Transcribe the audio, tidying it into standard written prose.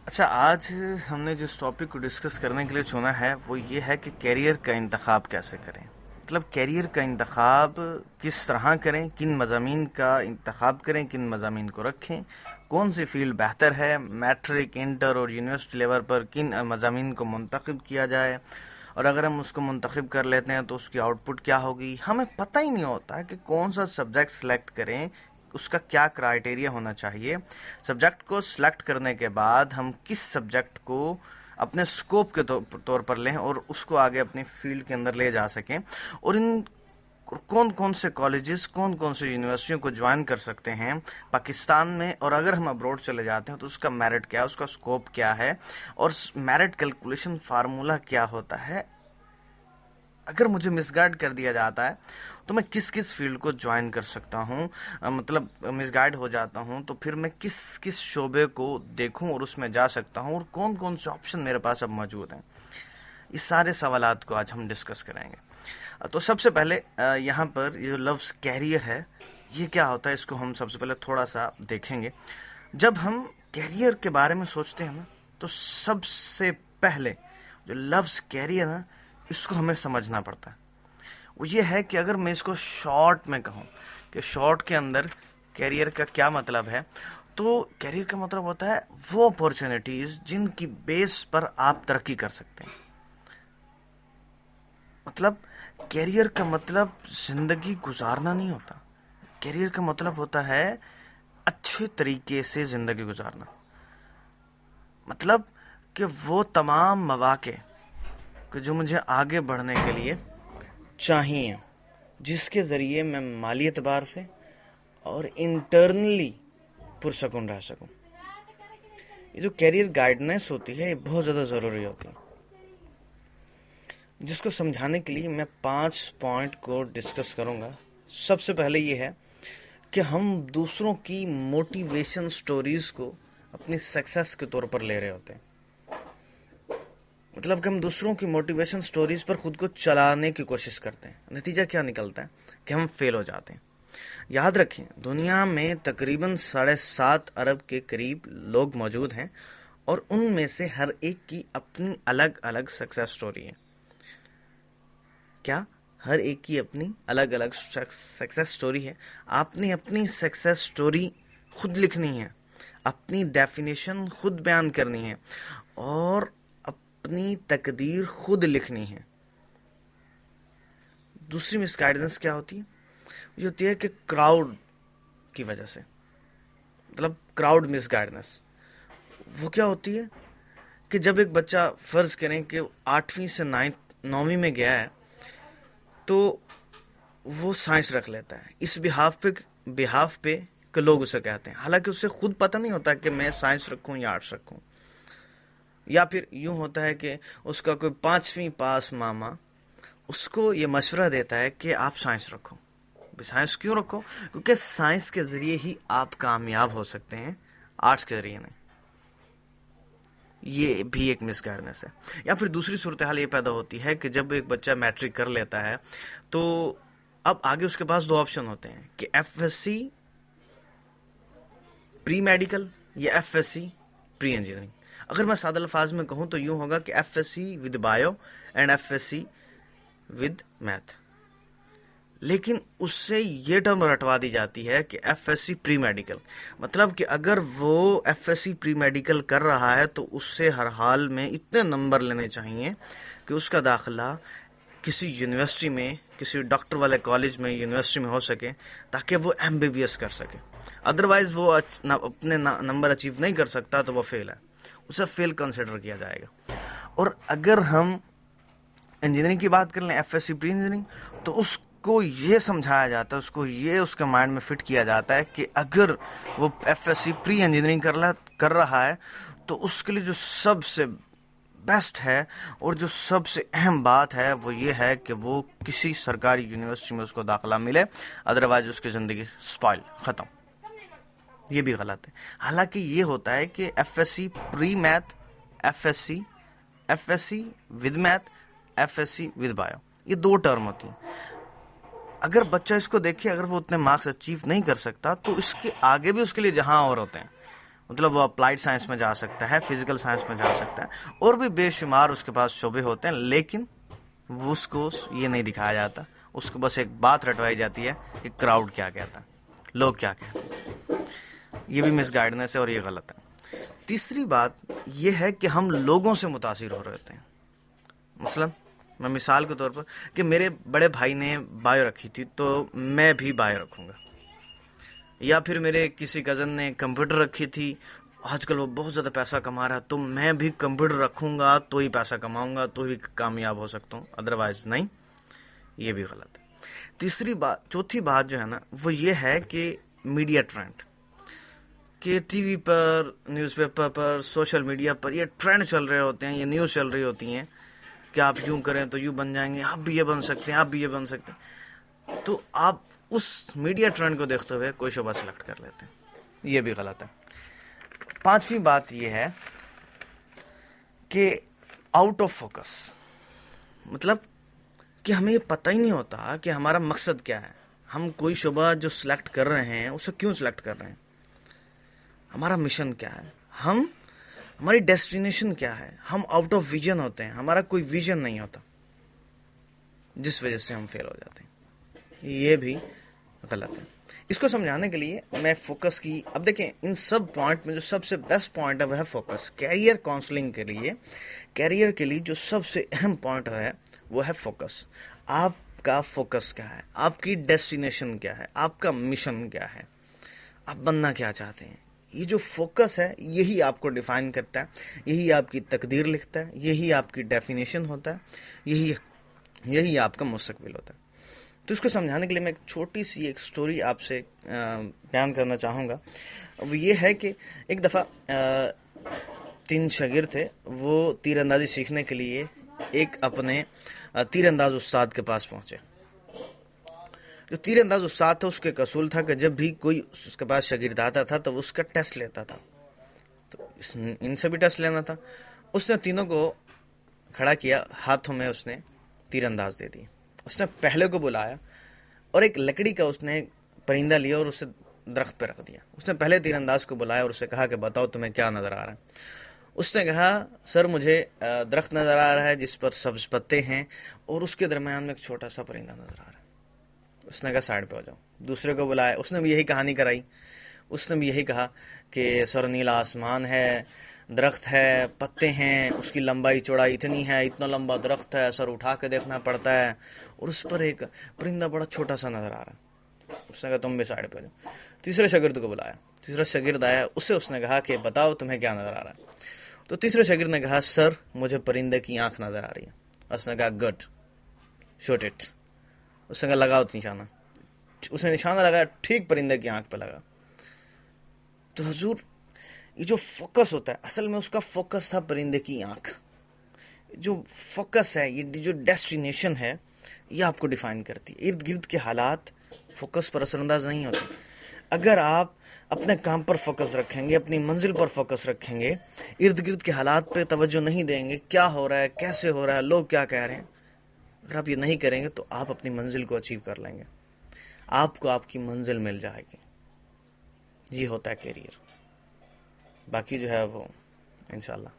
اچھا، آج ہم نے جس ٹاپک کو ڈسکس کرنے کے لیے چنا ہے وہ یہ ہے کہ کیریئر کا انتخاب کیسے کریں. مطلب کیریئر کا انتخاب کس طرح کریں، کن مضامین کا انتخاب کریں، کن مضامین کو رکھیں، کون سی فیلڈ بہتر ہے، میٹرک، انٹر اور یونیورسٹی لیول پر کن مضامین کو منتخب کیا جائے، اور اگر ہم اس کو منتخب کر لیتے ہیں تو اس کی آؤٹ پٹ کیا ہوگی. ہمیں پتہ ہی نہیں ہوتا کہ کون سا سبجیکٹ سلیکٹ کریں، اس کا کیا کرائیٹیریا ہونا چاہیے. سبجیکٹ کو سلیکٹ کرنے کے بعد ہم کس سبجیکٹ کو اپنے سکوپ کے طور پر لیں اور اس کو آگے اپنی فیلڈ کے اندر لے جا سکیں، اور ان کون کون سے کالجز، کون کون سے یونیورسٹیوں کو جوائن کر سکتے ہیں پاکستان میں، اور اگر ہم ابروڈ چلے جاتے ہیں تو اس کا میرٹ کیا ہے، اس کا سکوپ کیا ہے، اور میرٹ کیلکولیشن فارمولا کیا ہوتا ہے. اگر مجھے مس گائیڈ کر دیا جاتا ہے تو میں کس کس فیلڈ کو جوائن کر سکتا ہوں، مطلب مس گائیڈ ہو جاتا ہوں تو پھر میں کس کس شعبے کو دیکھوں اور اس میں جا سکتا ہوں، اور کون کون سے آپشن میرے پاس اب موجود ہیں. اس سارے سوالات کو آج ہم ڈسکس کریں گے. تو سب سے پہلے یہاں پر یہ لفظ کیریئر ہے، یہ کیا ہوتا ہے، اس کو ہم سب سے پہلے تھوڑا سا دیکھیں گے. جب ہم کیریئر کے بارے میں سوچتے ہیں نا تو سب سے پہلے جو لفظ کیریئر ہے اس کو ہمیں سمجھنا پڑتا ہے. وہ یہ ہے کہ اگر میں اس کو شارٹ میں کہوں کہ شارٹ کے اندر کیریئر کا کیا مطلب ہے، تو کیریئر کا مطلب ہوتا ہے وہ اپورچونیٹیز جن کی بیس پر آپ ترقی کر سکتے ہیں. مطلب کیریئر کا مطلب زندگی گزارنا نہیں ہوتا. کیریئر کا مطلب ہوتا ہے اچھے طریقے سے زندگی گزارنا. مطلب کہ وہ تمام مواقع کہ جو مجھے آگے بڑھنے کے لیے چاہیے، جس کے ذریعے میں مالی اعتبار سے اور انٹرنلی پرسکون رہ سکوں. یہ جو کیریئر گائیڈنس ہوتی ہے یہ بہت زیادہ ضروری ہوتی ہے، جس کو سمجھانے کے لیے میں 5 پوائنٹ کو ڈسکس کروں گا. سب سے پہلے یہ ہے کہ ہم دوسروں کی موٹیویشن سٹوریز کو اپنی سکسیس کے طور پر لے رہے ہوتے ہیں. مطلب کہ ہم دوسروں کی موٹیویشن سٹوریز پر خود کو چلانے کی کوشش کرتے ہیں. نتیجہ کیا نکلتا ہے کہ ہم فیل ہو جاتے ہیں. یاد رکھیں، دنیا میں تقریباً 7.5 ارب کے قریب لوگ موجود ہیں، اور ان میں سے ہر ایک کی اپنی الگ الگ سکسیس سٹوری ہے. کیا؟ ہر ایک کی اپنی الگ الگ سکسیس سٹوری ہے. آپ نے اپنی سکسیس سٹوری خود لکھنی ہے، اپنی ڈیفینیشن خود بیان کرنی ہے، اور اپنی تقدیر خود لکھنی ہے. دوسری مس گائیڈنس کیا ہوتی ہے؟ یہ ہوتی ہے کہ کراؤڈ کی وجہ سے، مطلب کراؤڈ مس گائیڈنس. وہ کیا ہوتی ہے کہ جب ایک بچہ فرض کریں کہ 8ویں سے 9ویں میں گیا ہے تو وہ سائنس رکھ لیتا ہے اس بہاف پہ کہ لوگ اسے کہتے ہیں، حالانکہ اسے خود پتہ نہیں ہوتا کہ میں سائنس رکھوں یا آرٹس رکھوں. یا پھر یوں ہوتا ہے کہ اس کا کوئی 5ویں پاس ماما اس کو یہ مشورہ دیتا ہے کہ آپ سائنس رکھو. سائنس کیوں رکھو؟ کیونکہ سائنس کے ذریعے ہی آپ کامیاب ہو سکتے ہیں، آرٹس کے ذریعے نہیں. یہ بھی ایک مس گائیڈنس ہے. یا پھر دوسری صورتحال یہ پیدا ہوتی ہے کہ جب ایک بچہ میٹرک کر لیتا ہے تو اب آگے اس کے پاس 2 آپشن ہوتے ہیں کہ F S C pre medical یا F S C pre engineering. اگر میں سادہ الفاظ میں کہوں تو یوں ہوگا کہ F S C with bio and F S C with math. لیکن اس سے یہ ٹرم رٹوا دی جاتی ہے کہ F S C pre medical. مطلب کہ اگر وہ F S C pre medical کر رہا ہے تو اس سے ہر حال میں اتنے نمبر لینے چاہیے کہ اس کا داخلہ کسی یونیورسٹی میں، کسی ڈاکٹر والے کالج میں، یونیورسٹی میں ہو سکے تاکہ وہ ایم بی بی ایس کر سکے. ادروائز وہ اپنے نمبر اچیو نہیں کر سکتا تو وہ فیل ہے، اسے فیل کنسیڈر کیا جائے گا. اور اگر ہم انجینئرنگ کی بات کر لیں، F S C pre engineering, تو اس کو یہ سمجھایا جاتا ہے، اس کو یہ اس کے مائنڈ میں فٹ کیا جاتا ہے کہ اگر وہ F S C pre engineering کر رہا ہے تو اس کے لیے جو سب سے بیسٹ ہے اور جو سب سے اہم بات ہے وہ یہ ہے کہ وہ کسی سرکاری یونیورسٹی میں اس کو داخلہ ملے، ادروائز اس کی زندگی سپائل، ختم. یہ بھی غلط ہے. حالانکہ یہ ہوتا ہے کہ F S C pre math, F S C with math, F S C with bio, یہ 2 ٹرم ہوتی ہیں. اگر بچہ اس کو دیکھے، اگر وہ اتنے مارکس اچیو نہیں کر سکتا تو اس کے آگے بھی اس کے لیے جہاں اور ہوتے ہیں. مطلب وہ اپلائیڈ سائنس میں جا سکتا ہے، فزیکل سائنس میں جا سکتا ہے، اور بھی بے شمار اس کے پاس شعبے ہوتے ہیں، لیکن وہ اس کو یہ نہیں دکھایا جاتا. اس کو بس ایک بات رٹوائی جاتی ہے کہ کراؤڈ کیا کہتا ہے، لوگ کیا کہتے ہیں. یہ بھی مس گائیڈنس ہے اور یہ غلط ہے. تیسری بات یہ ہے کہ ہم لوگوں سے متاثر ہو رہے ہوتے ہیں. مثلا میں مثال کے طور پر کہ میرے بڑے بھائی نے بایو رکھی تھی تو میں بھی بایو رکھوں گا، یا پھر میرے کسی کزن نے کمپیوٹر رکھی تھی، آج کل وہ بہت زیادہ پیسہ کما رہا ہے تو میں بھی کمپیوٹر رکھوں گا تو ہی پیسہ کماؤں گا، تو ہی کامیاب ہو سکتا ہوں، ادروائز نہیں. یہ بھی غلط ہے. چوتھی بات جو ہے نا وہ یہ ہے کہ میڈیا ٹرینڈ، کہ ٹی وی پر، نیوز پیپر پر، سوشل میڈیا پر یہ ٹرینڈ چل رہے ہوتے ہیں، یہ نیوز چل رہی ہوتی ہیں کہ آپ یوں کریں تو یوں بن جائیں گے، آپ بھی یہ بن سکتے ہیں، آپ بھی یہ بن سکتے ہیں. تو آپ اس میڈیا ٹرینڈ کو دیکھتے ہوئے کوئی شعبہ سلیکٹ کر لیتے ہیں. یہ بھی غلط ہے. پانچویں بات یہ ہے کہ آؤٹ آف فوکس، مطلب کہ ہمیں یہ پتہ ہی نہیں ہوتا کہ ہمارا مقصد کیا ہے. ہم کوئی شعبہ جو سلیکٹ کر رہے ہیں اسے کیوں سلیکٹ کر رہے ہیں، ہمارا مشن کیا ہے، ہماری ڈیسٹینیشن کیا ہے. ہم آؤٹ آف ویژن ہوتے ہیں، ہمارا کوئی ویژن نہیں ہوتا، جس وجہ سے ہم فیل ہو جاتے ہیں. یہ بھی غلط ہے. اس کو سمجھانے کے لیے میں فوکس کی، اب دیکھیں ان سب پوائنٹ میں جو سب سے بیسٹ پوائنٹ ہے وہ ہے فوکس. کیریئر کاؤنسلنگ کے لیے، کیریئر کے لیے جو سب سے اہم پوائنٹ ہے وہ ہے فوکس. آپ کا فوکس کیا ہے، آپ کی ڈیسٹینیشن کیا ہے، آپ کا مشن کیا ہے، آپ بننا کیا چاہتے ہیں. یہ جو فوکس ہے یہی آپ کو ڈیفائن کرتا ہے، یہی آپ کی تقدیر لکھتا ہے، یہی آپ کی ڈیفینیشن ہوتا ہے، یہی آپ کا مستقبل ہوتا ہے. تو اس کو سمجھانے کے لیے میں ایک چھوٹی سی ایک سٹوری آپ سے بیان کرنا چاہوں گا. وہ یہ ہے کہ ایک دفعہ 3 شاگرد تھے، وہ تیر اندازی سیکھنے کے لیے ایک اپنے تیر انداز استاد کے پاس پہنچے. جو تیر انداز استاد تھا اس کے اصول تھا کہ جب بھی کوئی اس کے پاس شاگرد آتا تھا تو اس کا ٹیسٹ لیتا تھا. تو ان سے بھی ٹیسٹ لینا تھا. اس نے تینوں کو کھڑا کیا، ہاتھوں میں اس نے تیر انداز دے دی. اس نے پہلے کو بلایا اور ایک لکڑی کا اس نے پرندہ لیا اور اسے درخت پہ رکھ دیا. اس نے پہلے تیر انداز کو بلایا اور اسے کہا کہ بتاؤ تمہیں کیا نظر آ رہا ہے. اس نے کہا سر مجھے درخت نظر آ رہا ہے جس پر سبز پتے ہیں اور اس کے درمیان میں ایک چھوٹا سا پرندہ نظر آ رہا ہے. اس نے کہا سائڈ پہ ہو جاؤ. دوسرے کو بلایا، اس نے بھی یہی کہانی کرائی. اس نے بھی یہی کہا کہ سر نیلا آسمان ہے، درخت ہے، پتے ہیں، اس کی لمبائی چوڑائی اتنی ہے، اتنا لمبا درخت ہے، سر اٹھا کے دیکھنا پڑتا ہے اور اس پر ایک پرندہ بڑا چھوٹا سا نظر آ رہا ہے. اس نے کہا تم بھی سائڈ پہ جاؤ. تیسرے شاگرد کو بلایا، تیسرا شاگرد آیا، اسے اس نے کہا کہ بتاؤ تمہیں کیا نظر آ رہا ہے. تو تیسرے شاگرد نے کہا سر مجھے پرندے کی آنکھ نظر آ رہی ہے. اس نے کہا گڈ، شوٹ اٹ. اس نے کہا لگاؤ نشانہ. اس نے نشانہ لگایا، ٹھیک پرندے کی آنکھ پہ لگا. تو حضور یہ جو فوکس ہوتا ہے اصل میں اس کا فوکس تھا پرندے کی آنکھ. جو فوکس ہے، یہ جو ڈیسٹینیشن ہے یہ آپ کو ڈیفائن کرتی ہے. ارد گرد کے حالات فوکس پر اثر انداز نہیں ہوتے. اگر آپ اپنے کام پر فوکس رکھیں گے، اپنی منزل پر فوکس رکھیں گے، ارد گرد کے حالات پہ توجہ نہیں دیں گے، کیا ہو رہا ہے، کیسے ہو رہا ہے، لوگ کیا کہہ رہے ہیں، اگر آپ یہ نہیں کریں گے تو آپ اپنی منزل کو اچیو کر لیں گے، آپ کو آپ کی منزل مل جائے گی. یہ ہوتا ہے کیریئر. باقی جو ہے وہ انشاءاللہ